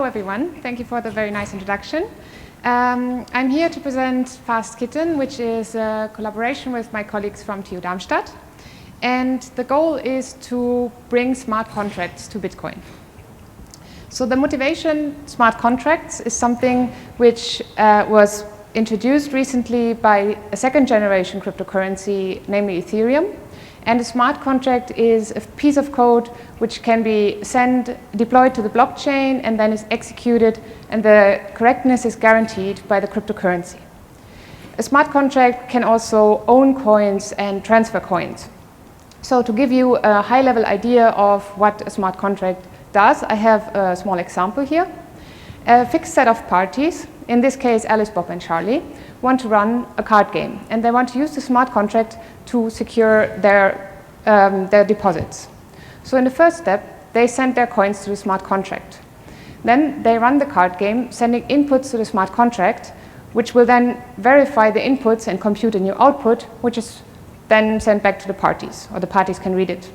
Hello everyone, thank you for the very nice introduction. I'm here to present FastKitten, which is a collaboration with my colleagues from TU Darmstadt. And the goal is to bring smart contracts to Bitcoin. So the motivation, smart contracts, is something which was introduced recently by a second generation cryptocurrency, namely Ethereum. And a smart contract is a piece of code which can be deployed to the blockchain and then is executed, and the correctness is guaranteed by the cryptocurrency. A smart contract can also own coins and transfer coins. So to give you a high-level idea of what a smart contract does, I have a small example here. A fixed set of parties, in this case Alice, Bob, and Charlie, want to run a card game, and they want to use the smart contract to secure their deposits. So in the first step, they send their coins to the smart contract. Then they run the card game, sending inputs to the smart contract, which will then verify the inputs and compute a new output, which is then sent back to the parties, or the parties can read it.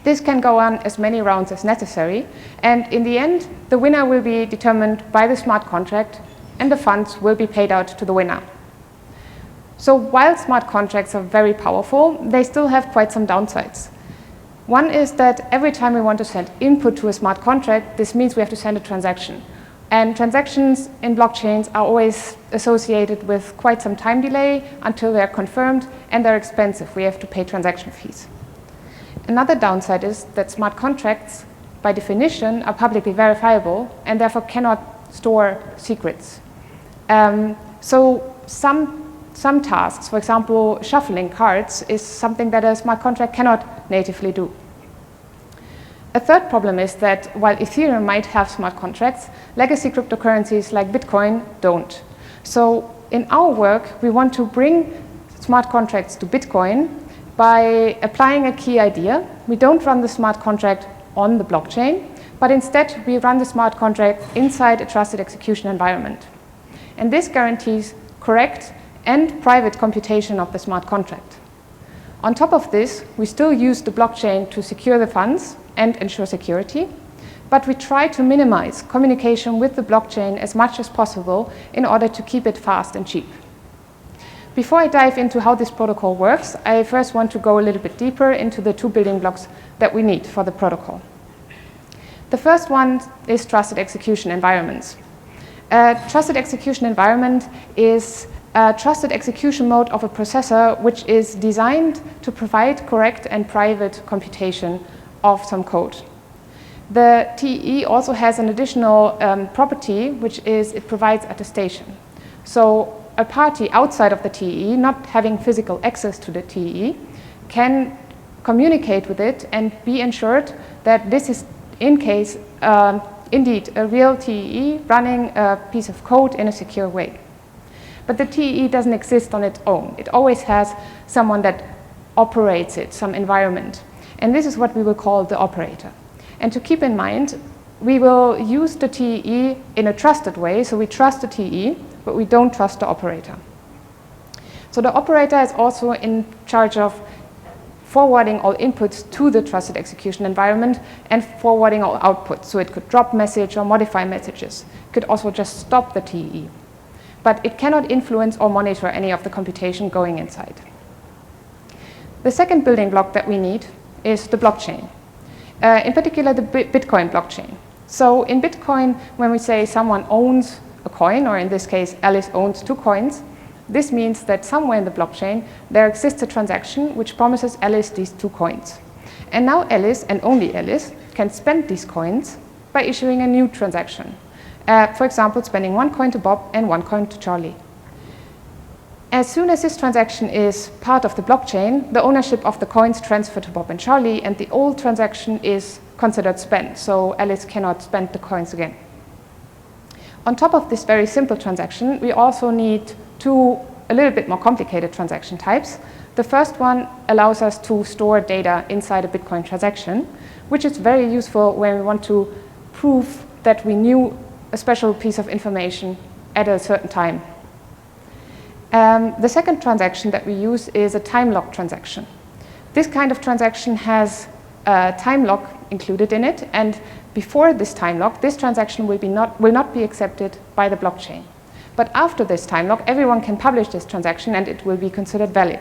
This can go on as many rounds as necessary, and in the end, the winner will be determined by the smart contract, and the funds will be paid out to the winner. So while smart contracts are very powerful, they still have quite some downsides. One is that every time we want to send input to a smart contract, this means we have to send a transaction. And transactions in blockchains are always associated with quite some time delay until they're confirmed, and they're expensive. We have to pay transaction fees. Another downside is that smart contracts, by definition, are publicly verifiable and therefore cannot store secrets. So some tasks, for example, shuffling cards, is something that a smart contract cannot natively do. A third problem is that while Ethereum might have smart contracts, legacy cryptocurrencies like Bitcoin don't. So in our work, we want to bring smart contracts to Bitcoin by applying a key idea. We don't run the smart contract on the blockchain, but instead we run the smart contract inside a trusted execution environment. And this guarantees correct and private computation of the smart contract. On top of this, we still use the blockchain to secure the funds and ensure security, but we try to minimize communication with the blockchain as much as possible in order to keep it fast and cheap. Before I dive into how this protocol works, I first want to go a little bit deeper into the two building blocks that we need for the protocol. The first one is trusted execution environments. A trusted execution environment is a trusted execution mode of a processor which is designed to provide correct and private computation of some code. The TE also has an additional property, which is it provides attestation. So a party outside of the TE, not having physical access to the TE, can communicate with it and be ensured that this is, in case, indeed a real TE running a piece of code in a secure way. But the TE doesn't exist on its own. It always has someone that operates it, some environment. And this is what we will call the operator. And to keep in mind, we will use the TE in a trusted way. So we trust the TE, but we don't trust the operator. So the operator is also in charge of forwarding all inputs to the trusted execution environment and forwarding all outputs. So it could drop message or modify messages. It could also just stop the TE. But it cannot influence or monitor any of the computation going inside. The second building block that we need is the blockchain, in particular the Bitcoin blockchain. So in Bitcoin, when we say someone owns a coin, or in this case, Alice owns 2 coins, this means that somewhere in the blockchain, there exists a transaction which promises Alice these 2 coins. And now Alice, and only Alice, can spend these coins by issuing a new transaction. For example, spending 1 coin to Bob and 1 coin to Charlie. As soon as this transaction is part of the blockchain, the ownership of the coins transfer to Bob and Charlie, and the old transaction is considered spent, so Alice cannot spend the coins again. On top of this very simple transaction, we also need 2 a little bit more complicated transaction types. The first one allows us to store data inside a Bitcoin transaction, which is very useful when we want to prove that we knew a special piece of information at a certain time. The second transaction that we use is a time lock transaction. This kind of transaction has a time lock included in it, and before this time lock, this transaction will not be accepted by the blockchain. But after this time lock, everyone can publish this transaction and it will be considered valid.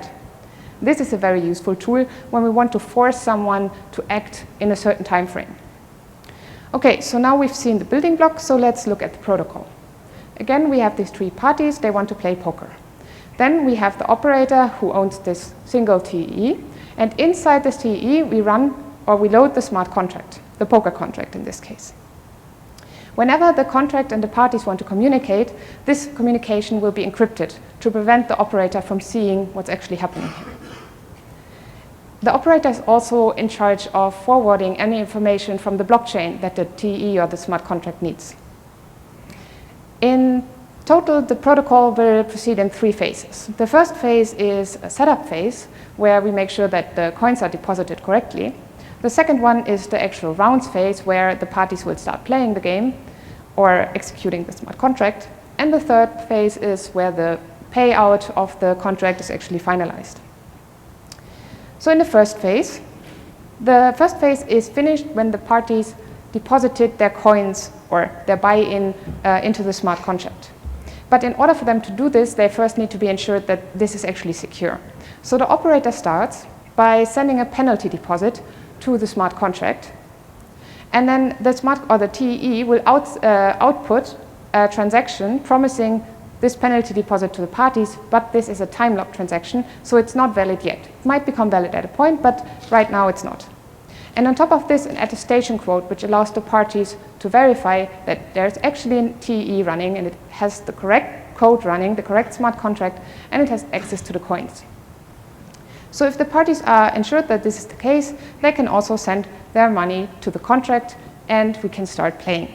This is a very useful tool when we want to force someone to act in a certain time frame. Okay, so now we've seen the building blocks, so let's look at the protocol. Again, we have these three parties, they want to play poker. Then we have the operator who owns this single TEE, and inside this TEE we load the smart contract, the poker contract in this case. Whenever the contract and the parties want to communicate, this communication will be encrypted to prevent the operator from seeing what's actually happening here. The operator is also in charge of forwarding any information from the blockchain that the TEE or the smart contract needs. In total, the protocol will proceed in 3 phases. The first phase is a setup phase, where we make sure that the coins are deposited correctly. The second one is the actual rounds phase, where the parties will start playing the game or executing the smart contract. And the third phase is where the payout of the contract is actually finalized. So in the first phase is finished when the parties deposited their coins or their buy-in into the smart contract. But in order for them to do this, they first need to be ensured that this is actually secure. So the operator starts by sending a penalty deposit to the smart contract. And then the TEE will output a transaction promising this penalty deposit to the parties, but this is a time lock transaction, so it's not valid yet. It might become valid at a point, but right now it's not. And on top of this, an attestation quote, which allows the parties to verify that there's actually a TEE running and it has the correct code running, the correct smart contract, and it has access to the coins. So if the parties are ensured that this is the case, they can also send their money to the contract and we can start playing.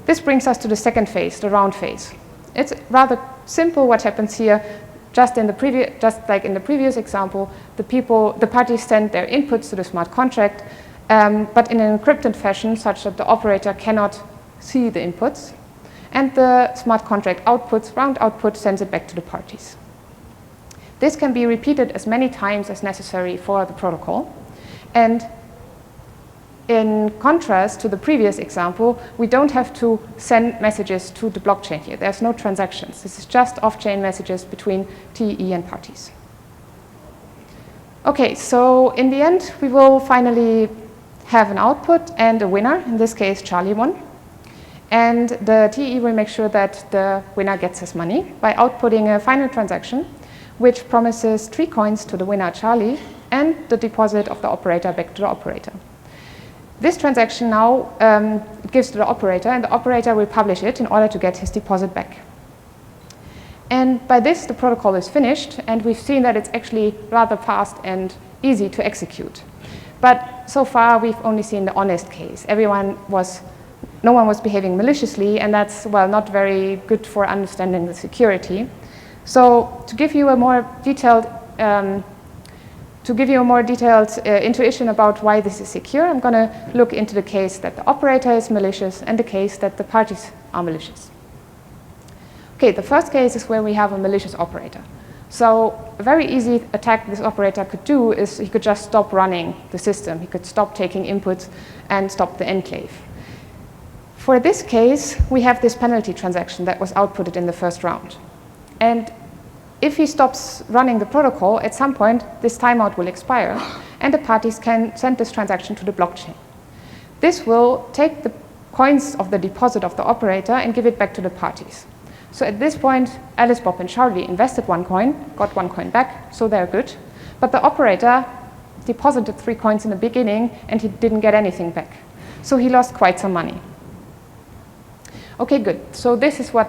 This brings us to the second phase, the round phase. It's rather simple what happens here. Just like in the previous example, the parties send their inputs to the smart contract, but in an encrypted fashion such that the operator cannot see the inputs. And the smart contract round output sends it back to the parties. This can be repeated as many times as necessary for the protocol. And in contrast to the previous example, we don't have to send messages to the blockchain here. There's no transactions. This is just off-chain messages between TEE and parties. Okay, so in the end, we will finally have an output and a winner. In this case, Charlie won. And the TEE will make sure that the winner gets his money by outputting a final transaction, which promises 3 coins to the winner, Charlie, and the deposit of the operator back to the operator. This transaction now gives to the operator, and the operator will publish it in order to get his deposit back. And by this, the protocol is finished, and we've seen that it's actually rather fast and easy to execute. But so far, we've only seen the honest case. No one was behaving maliciously, and that's, well, not very good for understanding the security. So to give you a more detailed intuition about why this is secure, I'm going to look into the case that the operator is malicious and the case that the parties are malicious. Okay, the first case is where we have a malicious operator. So a very easy attack this operator could do is he could just stop running the system. He could stop taking inputs and stop the enclave. For this case, we have this penalty transaction that was outputted in the first round. And if he stops running the protocol, at some point, this timeout will expire, and the parties can send this transaction to the blockchain. This will take the coins of the deposit of the operator and give it back to the parties. So at this point, Alice, Bob, and Charlie invested 1 coin, got 1 coin back, so they're good. But the operator deposited 3 coins in the beginning, and he didn't get anything back. So he lost quite some money. Okay, good. So this is what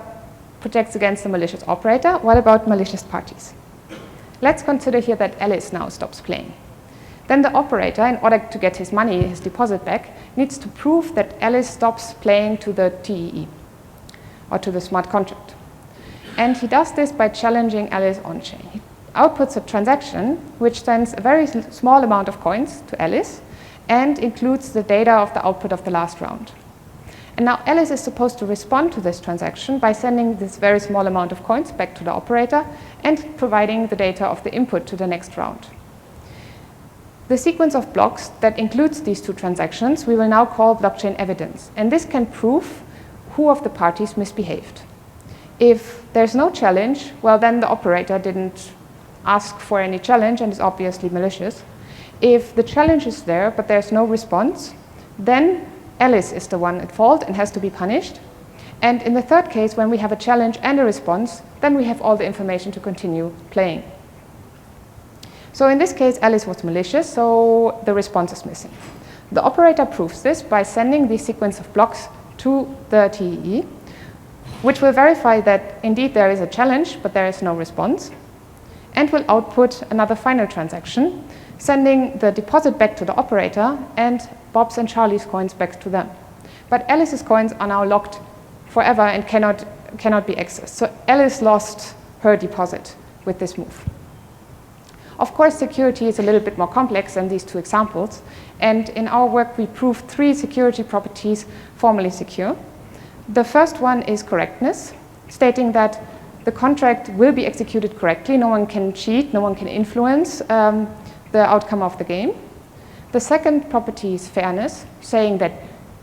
protects against the malicious operator. What about malicious parties? Let's consider here that Alice now stops playing. Then the operator, in order to get his money, his deposit back, needs to prove that Alice stops playing to the TEE or to the smart contract. And he does this by challenging Alice on-chain. He outputs a transaction which sends a very small amount of coins to Alice and includes the data of the output of the last round. And now Alice is supposed to respond to this transaction by sending this very small amount of coins back to the operator and providing the data of the input to the next round. The sequence of blocks that includes these two transactions we will now call blockchain evidence, and this can prove who of the parties misbehaved. If there's no challenge, well, then the operator didn't ask for any challenge and is obviously malicious. If the challenge is there but there's no response, then Alice is the one at fault and has to be punished. And in the third case, when we have a challenge and a response, then we have all the information to continue playing. So in this case, Alice was malicious, so the response is missing. The operator proves this by sending the sequence of blocks to the TEE, which will verify that indeed there is a challenge, but there is no response, and will output another final transaction, sending the deposit back to the operator and Bob's and Charlie's coins back to them. But Alice's coins are now locked forever and cannot be accessed. So Alice lost her deposit with this move. Of course, security is a little bit more complex than these two examples, and in our work we proved 3 security properties formally secure. The first one is correctness, stating that the contract will be executed correctly, no one can cheat, no one can influence the outcome of the game. The second property is fairness, saying that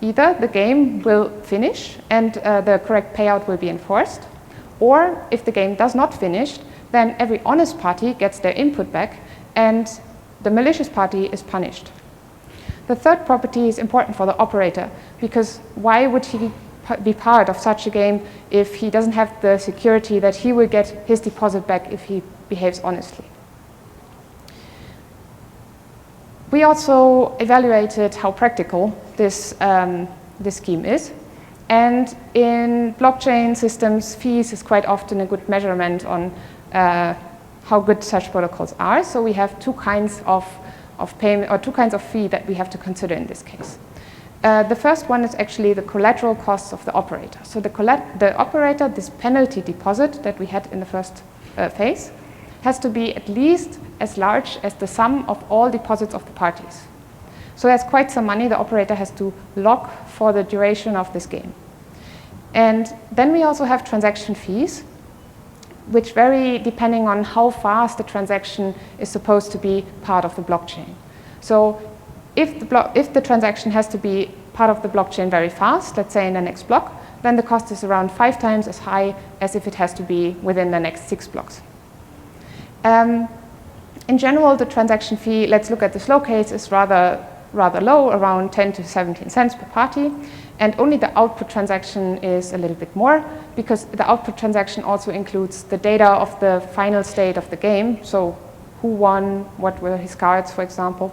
either the game will finish and the correct payout will be enforced, or if the game does not finish, then every honest party gets their input back and the malicious party is punished. The third property is important for the operator, because why would he be part of such a game if he doesn't have the security that he will get his deposit back if he behaves honestly? We also evaluated how practical this scheme is. And in blockchain systems, fees is quite often a good measurement on how good such protocols are. So we have two kinds of payment, or two kinds of fee that we have to consider in this case. The first one is actually the collateral costs of the operator. So the operator, this penalty deposit that we had in the first phase, has to be at least as large as the sum of all deposits of the parties. So that's quite some money the operator has to lock for the duration of this game. And then we also have transaction fees, which vary depending on how fast the transaction is supposed to be part of the blockchain. So if the transaction has to be part of the blockchain very fast, let's say in the next block, then the cost is around 5 times as high as if it has to be within the next 6 blocks. In general, the transaction fee, let's look at the slow case, is rather low, around 10 to 17 cents per party. And only the output transaction is a little bit more, because the output transaction also includes the data of the final state of the game. So who won, what were his cards, for example.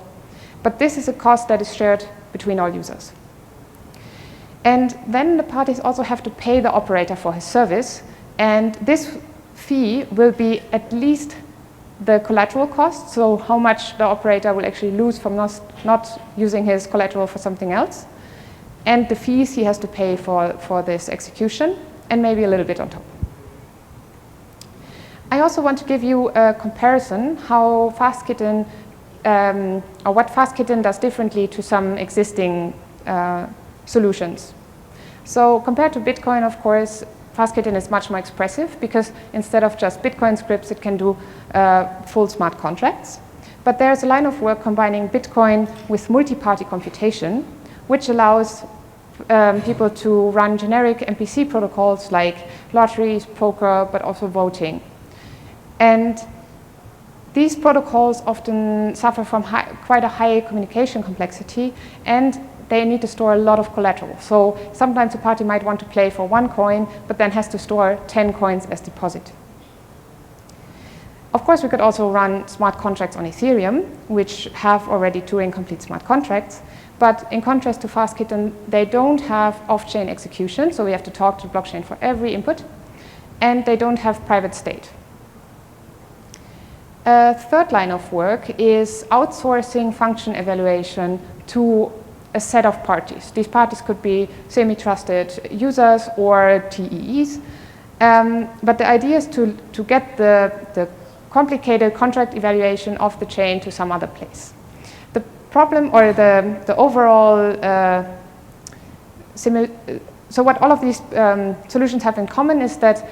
But this is a cost that is shared between all users. And then the parties also have to pay the operator for his service. And this fee will be at least the collateral cost, so how much the operator will actually lose from not using his collateral for something else, and the fees he has to pay for this execution, and maybe a little bit on top. I also want to give you a comparison how FastKitten, or what FastKitten does differently to some existing solutions. So compared to Bitcoin, of course, FastKitten is much more expressive, because instead of just Bitcoin scripts, it can do full smart contracts. But there's a line of work combining Bitcoin with multi-party computation, which allows people to run generic MPC protocols like lotteries, poker, but also voting. And these protocols often suffer from quite a high communication complexity, and they need to store a lot of collateral. So sometimes a party might want to play for 1 coin, but then has to store 10 coins as deposit. Of course, we could also run smart contracts on Ethereum, which have already Turing-complete smart contracts. But in contrast to FastKitten, they don't have off-chain execution, so we have to talk to the blockchain for every input. And they don't have private state. A third line of work is outsourcing function evaluation to a set of parties. These parties could be semi-trusted users or TEEs. But the idea is to get the complicated contract evaluation of the chain to some other place. The problem, or the overall, so what all of these solutions have in common is that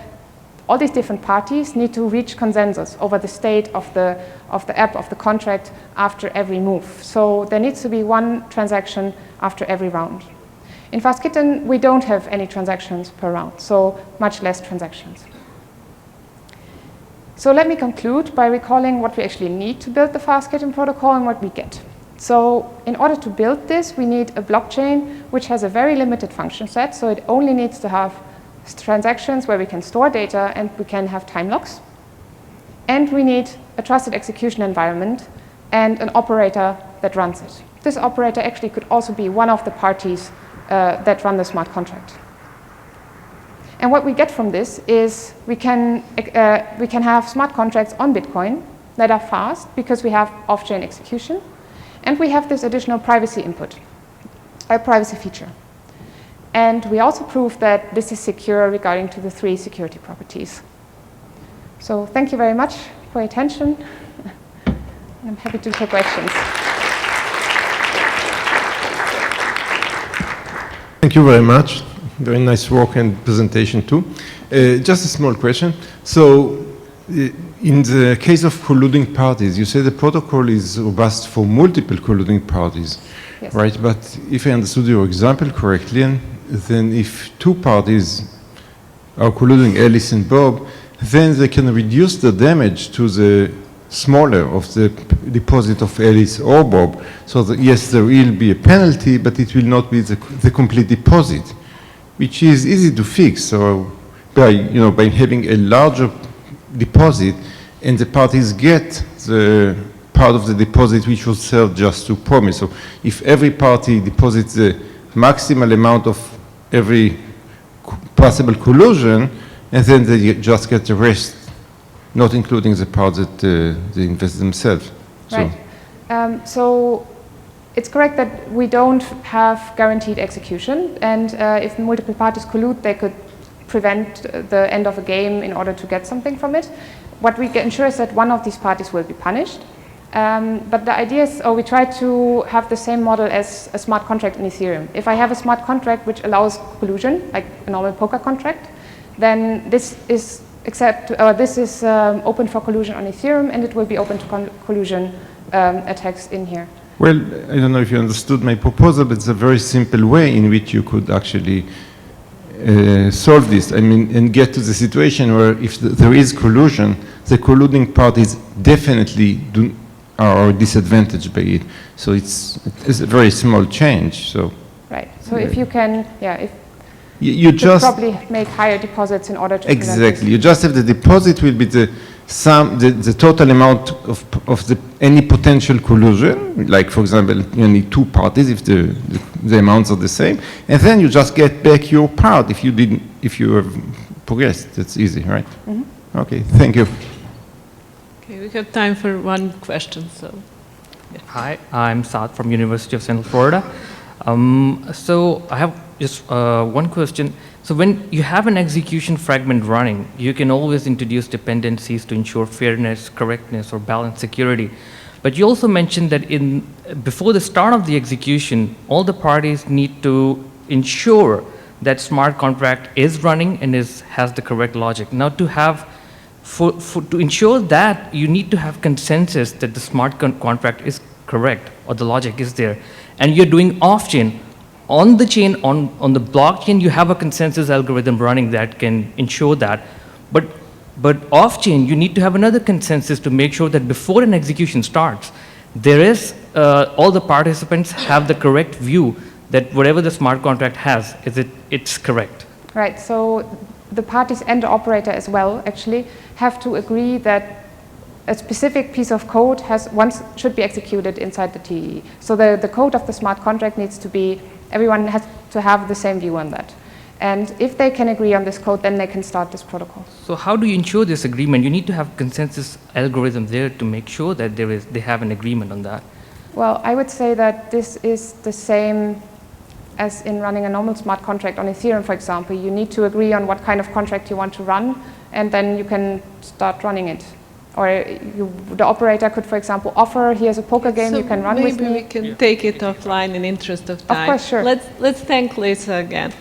all these different parties need to reach consensus over the state of the app, of the contract, after every move. So there needs to be one transaction after every round. In FastKitten, we don't have any transactions per round, so much less transactions. So let me conclude by recalling what we actually need to build the FastKitten protocol and what we get. So in order to build this, we need a blockchain which has a very limited function set, so it only needs to have transactions where we can store data and we can have time locks. And we need a trusted execution environment and an operator that runs it. This operator actually could also be one of the parties that run the smart contract. And what we get from this is we can have smart contracts on Bitcoin that are fast because we have off-chain execution. And we have this additional privacy input, a privacy feature. And we also prove that this is secure regarding to the 3 security properties. So thank you very much for your attention. I'm happy to take questions. Thank you very much. Very nice work and presentation too. Just a small question. So in the case of colluding parties, you say the protocol is robust for multiple colluding parties, yes, right? But if I understood your example correctly, then if 2 parties are colluding, Alice and Bob, then they can reduce the damage to the smaller of the deposit of Alice or Bob. So that, yes, there will be a penalty, but it will not be the complete deposit, which is easy to fix. So by having a larger deposit, and the parties get the part of the deposit which was served just to promise. So if every party deposits the maximal amount of every possible collusion, and then they just get the rest, not including the part that they invest themselves. Right. So it's correct that we don't have guaranteed execution, and if multiple parties collude, they could prevent the end of a game in order to get something from it. What we ensure is that one of these parties will be punished. But the idea is, we try to have the same model as a smart contract in Ethereum. If I have a smart contract which allows collusion, like a normal poker contract, then this is open for collusion on Ethereum, and it will be open to collusion attacks in here. Well, I don't know if you understood my proposal, but it's a very simple way in which you could actually solve this. I mean, and get to the situation where if there is collusion, the colluding parties definitely are disadvantaged by it. So it's a very small change. So right. So if you can, if you just probably make higher deposits in order to exactly. You just have the deposit will be the sum, the total amount of any potential collusion. Like for example, you need 2 parties if the amounts are the same, and then you just get back your part if you have progressed. That's easy, right? Mm-hmm. Okay. Thank you. Okay, we have time for one question. So, yeah. Hi, I'm Saad from University of Central Florida. So I have just one question. So when you have an execution fragment running, you can always introduce dependencies to ensure fairness, correctness, or balanced security. But you also mentioned that before the start of the execution, all the parties need to ensure that smart contract is running and has the correct logic. Now to ensure that, you need to have consensus that the smart contract is correct or the logic is there. And you're doing off-chain. On the chain, on the blockchain, you have a consensus algorithm running that can ensure that. But off-chain, you need to have another consensus to make sure that before an execution starts, there is, all the participants have the correct view that whatever the smart contract has, it's correct. Right, so the parties and the operator as well actually have to agree that a specific piece of code should be executed inside the TE. So the code of the smart contract needs to be, everyone has to have the same view on that. And if they can agree on this code, then they can start this protocol. So how do you ensure this agreement? You need to have consensus algorithm there to make sure that they have an agreement on that. Well, I would say that this is the same as in running a normal smart contract on Ethereum, for example. You need to agree on what kind of contract you want to run, and then you can start running it. Or the operator could, for example, offer, here's a poker game you can run with me. Maybe we can take it offline in interest of time. Of course, sure. Let's thank Lisa again.